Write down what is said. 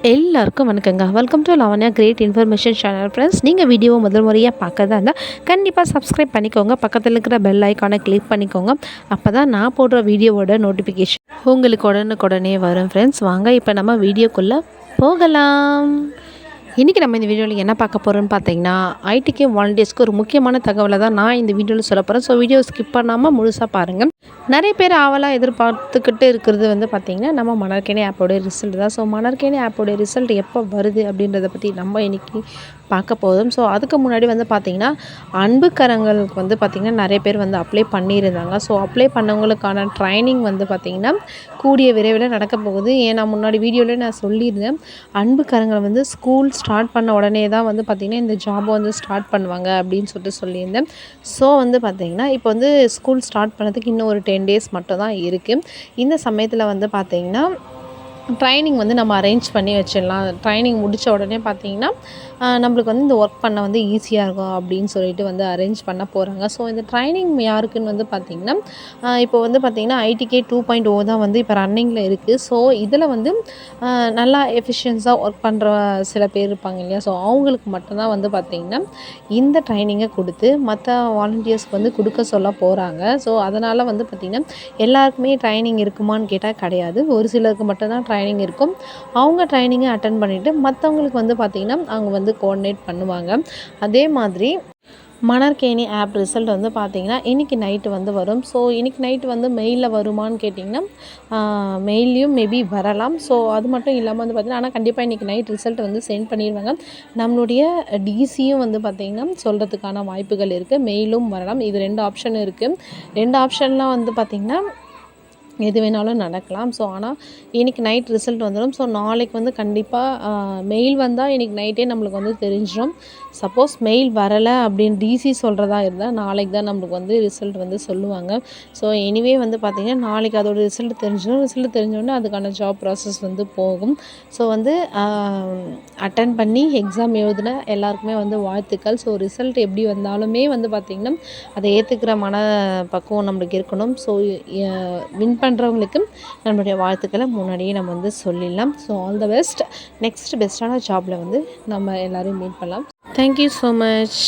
எல்லாருக்கும் வணக்கங்க. Welcome to Lavanya great information channel friends. நீங்கள் வீடியோவை முதல் முறையாக பார்க்கறதா இருந்தால் கண்டிப்பாக சப்ஸ்கிரைப் பண்ணிக்கோங்க. பக்கத்தில் இருக்கிற பெல் ஐக்கானை கிளிக் பண்ணிக்கோங்க. அப்போ தான் நான் போடுற வீடியோவோட நோட்டிஃபிகேஷன் உங்களுக்கு உடனுக்குடனே வரும் ஃப்ரெண்ட்ஸ். வாங்க இப்போ நம்ம வீடியோக்குள்ளே போகலாம். இன்றைக்கி நம்ம இந்த வீடியோவில் என்ன பார்க்க போகிறோன்னு பார்த்தீங்கன்னா, ஐடிகே வாலண்டியர்ஸ்க்கு ஒரு முக்கியமான தகவலை தான் நான் இந்த வீடியோவில் சொல்ல போகிறேன். ஸோ வீடியோ ஸ்கிப் பண்ணாமல் முழுசாக பாருங்கள். நிறைய பேர் ஆவலாக எதிர்பார்த்துக்கிட்டு இருக்கிறது வந்து பார்த்திங்கன்னா, நம்ம மணற்கேணி ஆப்போடைய ரிசல்ட் தான். ஸோ மணற்கேணி ஆப்போடைய ரிசல்ட் எப்போ வருது அப்படின்றத பற்றி நம்ம இன்றைக்கி பார்க்க போதும். ஸோ அதுக்கு முன்னாடி வந்து பார்த்திங்கன்னா, அன்பு கரங்களுக்கு வந்து பார்த்திங்கன்னா நிறைய பேர் வந்து அப்ளை பண்ணியிருந்தாங்க. ஸோ அப்ளை பண்ணவங்களுக்கான ட்ரைனிங் வந்து பார்த்திங்கன்னா கூடிய விரைவில் நடக்க போகுது. ஏன்னா முன்னாடி வீடியோவில் நான் சொல்லியிருந்தேன், அன்பு கரங்கள் வந்து ஸ்கூல் ஸ்டார்ட் பண்ண உடனே தான் வந்து பார்த்திங்கன்னா இந்த ஜாபை வந்து ஸ்டார்ட் பண்ணுவாங்க அப்படின்னு சொல்லியிருந்தேன். ஸோ வந்து பார்த்திங்கன்னா இப்போ வந்து ஸ்கூல் ஸ்டார்ட் பண்ணதுக்கு இன்னும் ஒரு 10 days மட்டும் தான் இருக்குது. இந்த சமயத்தில் வந்து பார்த்திங்கன்னா ட்ரைனிங் வந்து நம்ம அரேஞ்ச் பண்ணி வச்சிடலாம். ட்ரைனிங் முடித்த உடனே பார்த்திங்கன்னா நம்மளுக்கு வந்து இந்த ஒர்க் பண்ண வந்து ஈஸியாக இருக்கும் அப்படின்னு சொல்லிட்டு வந்து அரேஞ்ச் பண்ண போகிறாங்க. ஸோ இந்த ட்ரைனிங் யாருக்குன்னு வந்து பார்த்திங்கன்னா இப்போ வந்து பார்த்திங்கன்னா ஐடிகே 2.0 தான் வந்து இப்போ ரன்னிங்கில் இருக்குது. ஸோ இதில் வந்து நல்லா எஃபிஷியன்ஸாக ஒர்க் பண்ணுற சில பேர் இருப்பாங்க இல்லையா, ஸோ அவங்களுக்கு மட்டும்தான் வந்து பார்த்திங்கன்னா இந்த ட்ரைனிங்கை கொடுத்து மற்ற வாலண்டியர்ஸ்க்கு வந்து கொடுக்க சொல்ல போகிறாங்க. ஸோ அதனால் வந்து பார்த்திங்கன்னா எல்லாருக்குமே ட்ரைனிங் இருக்குமான்னு கேட்டால் கிடையாது. ஒரு சிலருக்கு மட்டும்தான் ட்ரைனிங் இருக்கும். அவங்க ட்ரைனிங்கை அட்டன் பண்ணிவிட்டு மற்றவங்களுக்கு வந்து பார்த்திங்கன்னா அவங்க வந்து கோஆர்டினேட் பண்ணுவாங்க. அதே மாதிரி மணற்கேணி ஆப் ரிசல்ட் வந்து பார்த்திங்கன்னா இன்றைக்கி நைட்டு வந்து வரும். ஸோ இன்றைக்கி நைட்டு வந்து மெயிலில் வருமானு கேட்டிங்கன்னா மெயிலையும் மேபி வரலாம். ஸோ அது மட்டும் இல்லாமல் வந்து பார்த்திங்கன்னா ஆனால் கண்டிப்பாக இன்றைக்கி நைட் ரிசல்ட் வந்து சென்ட் பண்ணிடுவாங்க. நம்மளுடைய டிசியும் வந்து பார்த்திங்கன்னா சொல்கிறதுக்கான வாய்ப்புகள் இருக்குது. மெயிலும் வரலாம். இது 2 ஆப்ஷன் இருக்குது. 2 ஆப்ஷன்லாம் வந்து பார்த்திங்கன்னா எது வேணாலும் நடக்கலாம். ஸோ ஆனால் இன்றைக்கி நைட் ரிசல்ட் வந்துடும். ஸோ நாளைக்கு வந்து கண்டிப்பாக மெயில் வந்தால் இன்றைக்கி நைட்டே நம்மளுக்கு வந்து தெரிஞ்சிடும். சப்போஸ் மெயில் வரலை அப்படின்னு டிசி சொல்கிறதா இருந்தால் நாளைக்கு தான் நம்மளுக்கு வந்து ரிசல்ட் வந்து சொல்லுவாங்க. ஸோ எனிவே வந்து பார்த்திங்கன்னா நாளைக்கு அதோட ரிசல்ட் தெரிஞ்சிடும். ரிசல்ட் தெரிஞ்சோடனே அதுக்கான ஜாப் ப்ராசஸ் வந்து போகும். ஸோ வந்து அட்டன் பண்ணி எக்ஸாம் எழுதின எல்லாருக்குமே வந்து வாழ்த்துக்கள். ஸோ ரிசல்ட் எப்படி வந்தாலுமே வந்து பார்த்திங்கன்னா அதை ஏற்றுக்கிற மன பக்குவம் நம்மளுக்கு இருக்கணும். ஸோ வின் பண்ணுறவங்களுக்கு நம்மளுடைய வாழ்த்துக்களை முன்னாடியே நம்ம வந்து சொல்லிடலாம். So all the best. Next பெஸ்ட்டான ஜாபில் வந்து நம்ம எல்லோரும் மீட் பண்ணலாம். Thank you so much.